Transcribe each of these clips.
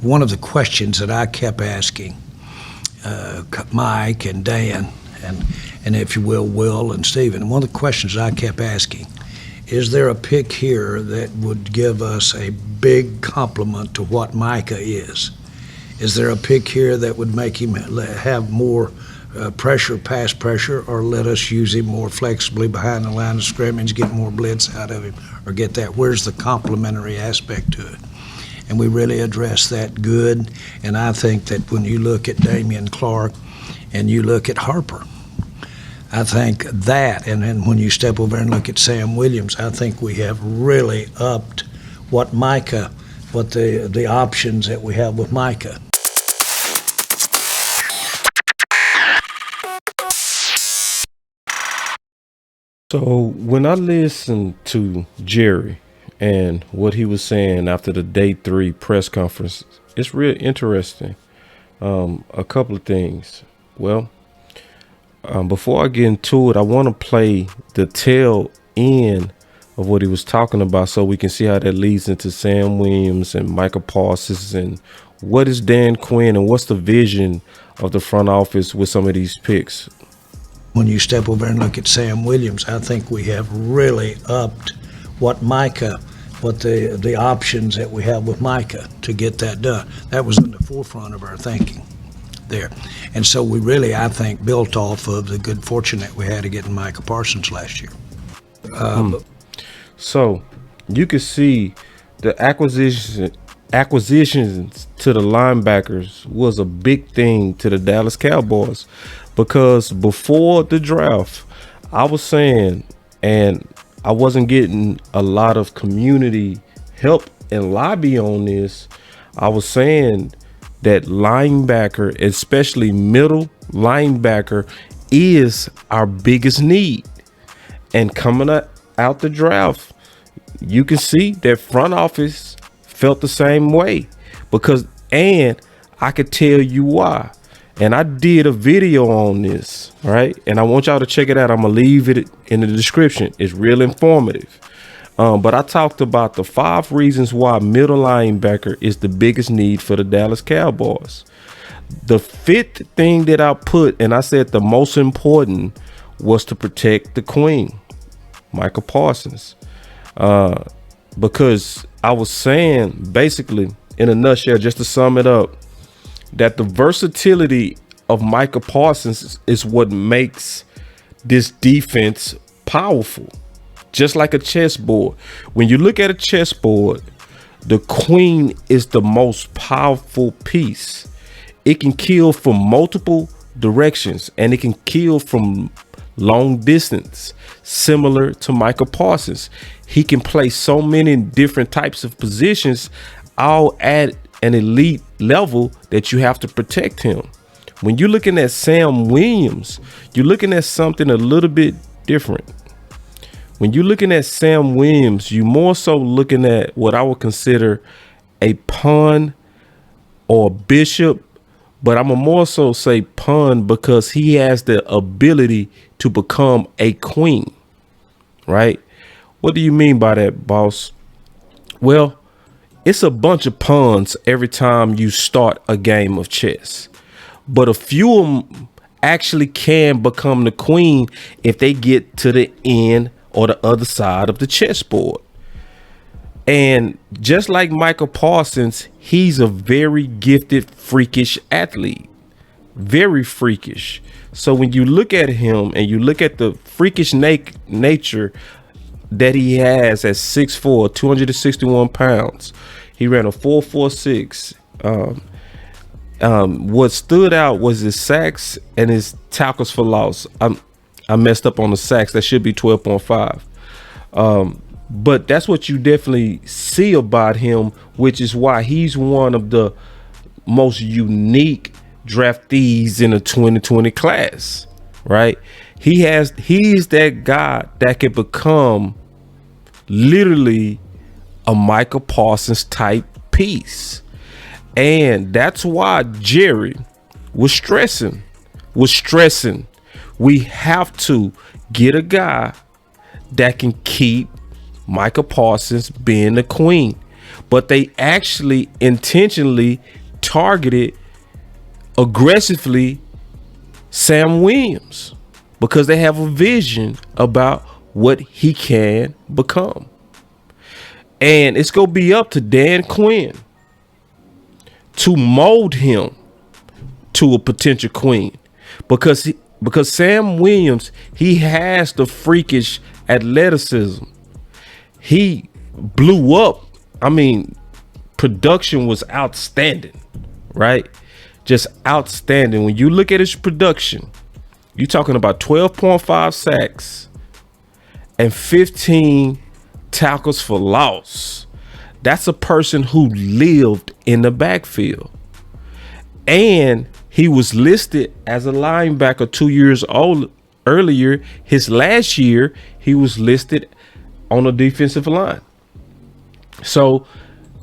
one of the questions that I kept asking Mike and Dan, and if you will and Stephen, one of the questions I kept asking, is there a pick here that would give us a big compliment to what Micah is? Is there a pick here that would make him have more pressure, pass pressure, or let us use him more flexibly behind the line of scrimmage, get more blitz out of him, or get that? Where's the complementary aspect to it? And we really addressed that good. And I think that when you look at Damian Clark and you look at Harper, I think that, and then when you step over and look at Sam Williams, I think we have really upped what the options that we have with Micah. So when I listened to Jerry and what he was saying after the day 3 press conference, it's real interesting. A couple of things. Well, before I get into it, I want to play the tail end of what he was talking about so we can see how that leads into Sam Williams and Micah Parsons and what is Dan Quinn and what's the vision of the front office with some of these picks. When you step over and look at Sam Williams, I think we have really upped what the options that we have with Micah to get that done. That was in the forefront of our thinking there. And so we really, I think, built off of the good fortune that we had of getting Micah Parsons last year. So you can see the acquisitions to the linebackers was a big thing to the Dallas Cowboys, because before the draft, I was saying, and I wasn't getting a lot of community help and lobby on this, I was saying that linebacker, especially middle linebacker, is our biggest need. And coming out the draft, you can see that front office felt the same way, and I could tell you why. And I did a video on this, right? And I want y'all to check it out. I'm gonna leave it in the description. It's real informative. But I talked about the 5 reasons why middle linebacker is the biggest need for the Dallas Cowboys. The 5th thing that I put, and I said the most important, was to protect the queen, Micah Parsons. Because I was saying, basically, in a nutshell, just to sum it up, that the versatility of Micah Parsons is what makes this defense powerful. Just like a chessboard. When you look at a chessboard, the queen is the most powerful piece. It can kill from multiple directions, and it can kill from long distance, similar to Micah Parsons. He can play so many different types of positions, all at an elite level, that you have to protect him. When you're looking at Sam Williams, you're looking at something a little bit different. When you're looking at Sam Williams, you're more so looking at what I would consider a pawn or a bishop, but I'm gonna more so say pawn because he has the ability to become a queen, right? What do you mean by that, boss? Well, it's a bunch of pawns every time you start a game of chess, but a few of them actually can become the queen if they get to the end or the other side of the chessboard. And just like Micah Parsons, he's a very gifted, freakish athlete, very freakish. So when you look at him and you look at the freakish nature that he has at 6'4", 261 pounds, he ran a 4.46. What stood out was his sacks and his tackles for loss. I messed up on the sacks. That should be 12.5. But that's what you definitely see about him, which is why he's one of the most unique draftees in the 2020 class, right? He's that guy that can become literally a Micah Parsons type piece. And that's why Jerry was stressing. We have to get a guy that can keep Micah Parsons being the queen. but they actually intentionally targeted aggressively Sam Williams because they have a vision about what he can become. And it's going to be up to Dan Quinn to mold him to a potential queen, because Sam Williams, he has the freakish athleticism. He blew up. I mean, production was outstanding, right? Just outstanding. When you look at his production, you're talking about 12.5 sacks and 15 tackles for loss. That's a person who lived in the backfield. And he was listed as a linebacker 2 years old earlier. His last year, he was listed on the defensive line. So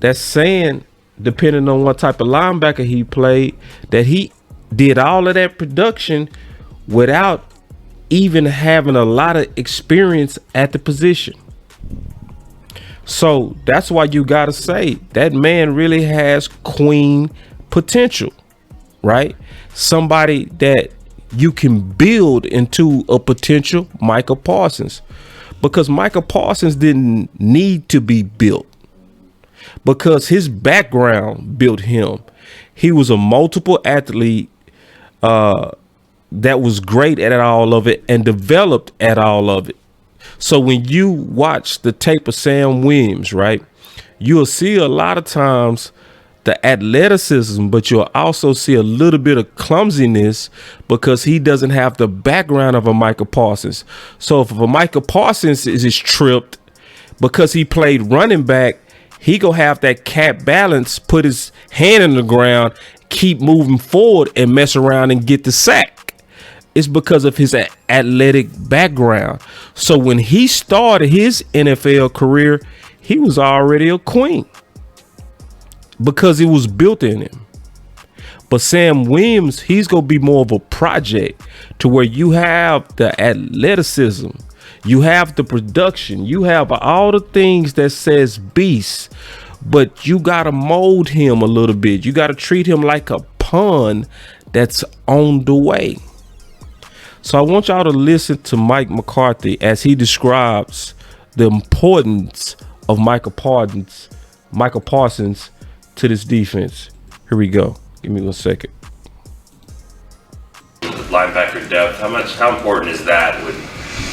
that's saying, depending on what type of linebacker he played, that he did all of that production without even having a lot of experience at the position. So that's why you got to say that man really has queen potential, right? Somebody that you can build into a potential Micah Parsons, because Micah Parsons didn't need to be built because his background built him. He was a multiple athlete that was great at all of it and developed at all of it. So when you watch the tape of Sam Williams, right, you'll see a lot of times the athleticism, but you'll also see a little bit of clumsiness because he doesn't have the background of a Micah Parsons. So if a Micah Parsons is tripped because he played running back, he gonna have that cap balance, put his hand in the ground, keep moving forward and mess around and get the sack. It's because of his athletic background. So when he started his NFL career, he was already a queen because it was built in him. But Sam Williams, he's going to be more of a project to where you have the athleticism, you have the production, you have all the things that says beast, but you got to mold him a little bit. You got to treat him like a pawn that's on the way. So I want y'all to listen to Mike McCarthy as he describes the importance of Micah Parsons to this defense. Here we go. Give me 1 second. Linebacker depth, how important is that when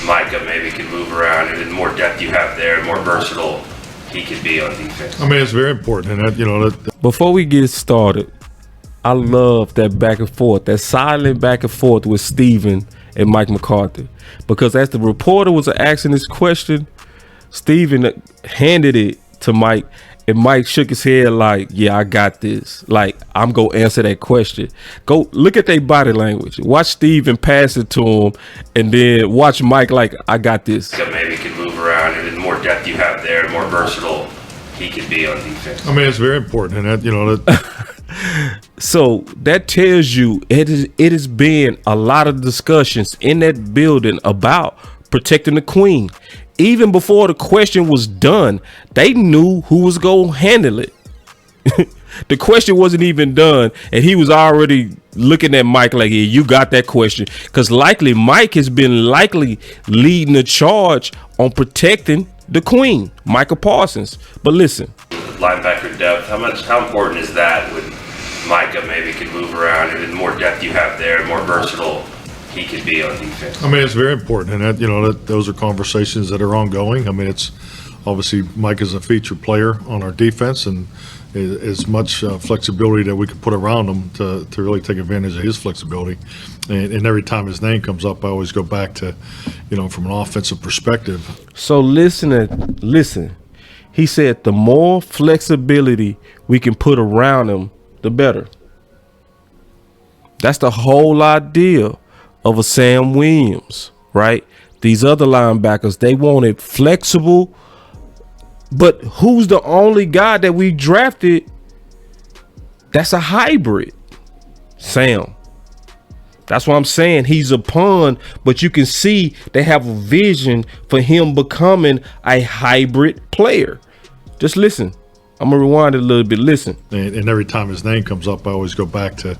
Micah maybe can move around, and the more depth you have there, the more versatile he could be on defense? I mean, it's very important, and that. Before we get started, I love that back and forth, that silent back and forth with Steven and Mike McCarthy, because as the reporter was asking this question, Steven handed it to Mike, and Mike shook his head like, yeah, I got this. Like, I'm going to answer that question. Go look at their body language. Watch Steven pass it to him, and then watch Mike like, I got this. Maybe can move around, and the more depth you have there, the more versatile he could be on defense. I mean, it's very important, and that. So that tells you it has been a lot of discussions in that building about protecting the queen. Even before the question was done, they knew who was going to handle it. The question wasn't even done, and he was already looking at Mike like, yeah, you got that question. Because likely Mike has been leading the charge on protecting the queen, Micah Parsons. But listen. Linebacker depth, how important is that when Micah maybe can move around, and the more depth you have there, the more versatile he could be on defense? I mean, it's very important, and that those are conversations that are ongoing. I mean, it's obviously Mike is a featured player on our defense, and as much flexibility that we can put around him to really take advantage of his flexibility. And every time his name comes up, I always go back to, from an offensive perspective. So listen. He said the more flexibility we can put around him, the better. That's the whole idea of a Sam Williams, right? These other linebackers, they want it flexible, but who's the only guy that we drafted that's a hybrid? Sam. That's what I'm saying. He's a pawn, but you can see they have a vision for him becoming a hybrid player. Just listen. I'm gonna rewind it a little bit. Listen. And every time his name comes up, I always go back to,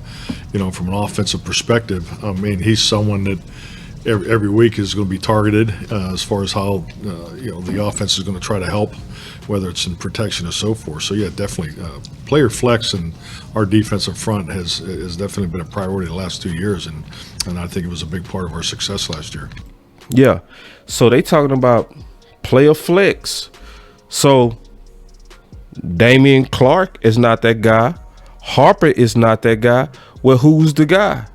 from an offensive perspective. I mean, he's someone that every week is going to be targeted as far as how, the offense is going to try to help, whether it's in protection or so forth. So, yeah, definitely. Player flex and our defensive front has definitely been a priority the last 2 years, and I think it was a big part of our success last year. Yeah. So they talking about player flex. So Damian Clark is not that guy. Harper is not that guy. Well, who's the guy?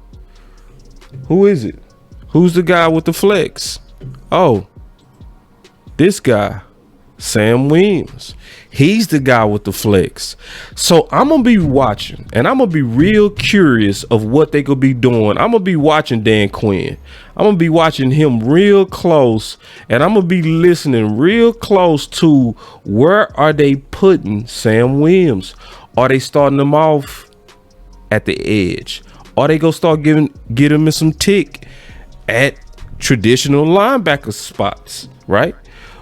Who is it? Who's the guy with the flex? Oh, this guy, Sam Williams. He's the guy with the flex. So I'm going to be watching, and I'm going to be real curious of what they could be doing. I'm going to be watching Dan Quinn. I'm going to be watching him real close, and I'm going to be listening real close to where are they putting Sam Williams? Are they starting him off at the edge? Are they going to start getting him some tick at traditional linebacker spots, right?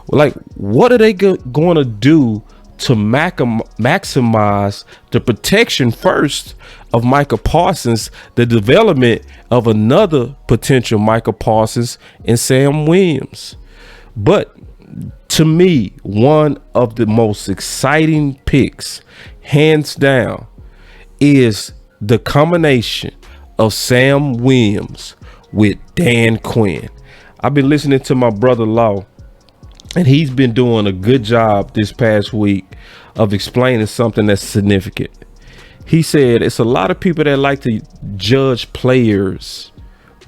Like, what are they going to do to maximize the protection first of Micah Parsons, the development of another potential Micah Parsons and Sam Williams? But to me, one of the most exciting picks, hands down, is the combination of Sam Williams with Dan Quinn. I've been listening to my brother-in-law, and he's been doing a good job this past week of explaining something that's significant. He said it's a lot of people that like to judge players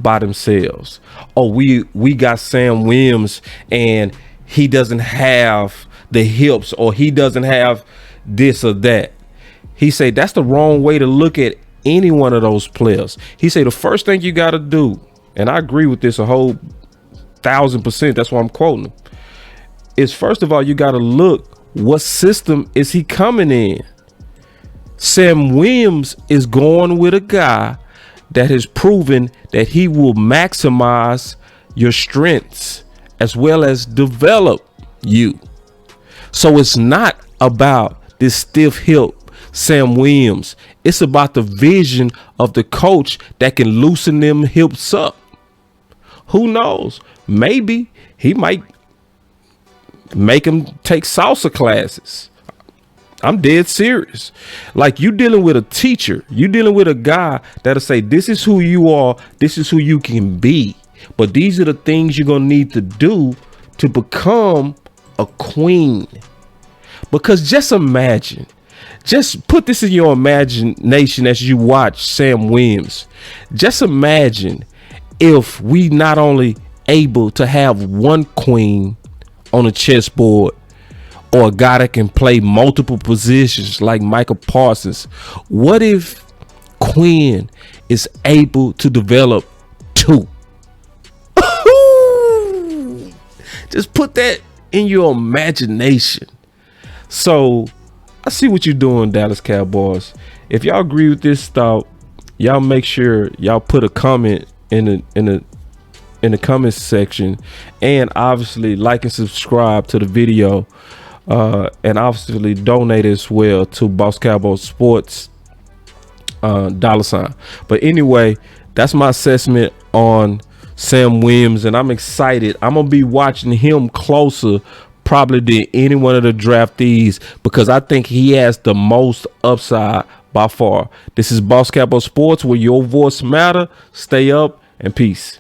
by themselves. Oh, we got Sam Williams and he doesn't have the hips, or he doesn't have this or that. He said that's the wrong way to look at any one of those players. He said the first thing you got to do, and I agree with this a whole 1000%, that's why I'm quoting him, is first of all, you got to look, what system is he coming in? Sam Williams is going with a guy that has proven that he will maximize your strengths as well as develop you. So it's not about this stiff hip Sam Williams. It's about the vision of the coach that can loosen them hips up. Who knows? Maybe he might make him take salsa classes. I'm dead serious. Like, you dealing with a teacher. You dealing with a guy that'll say, this is who you are. This is who you can be. But these are the things you're going to need to do to become a queen. Because just imagine, just put this in your imagination as you watch Sam Williams. Just imagine if we not only able to have one queen on a chessboard, or a guy that can play multiple positions like Micah Parsons. What if Quinn is able to develop two? Just put that in your imagination. So I see what you're doing, Dallas Cowboys. If y'all agree with this thought, y'all make sure y'all put a comment in the comment section, and obviously like and subscribe to the video, and obviously donate as well to BossCowboySports $. But anyway, that's my assessment on Sam Williams, and I'm excited. I'm gonna be watching him closer probably than any one of the draftees, because I think he has the most upside by far. This is Boss Cowboy Sports, where your voice matter. Stay up and peace.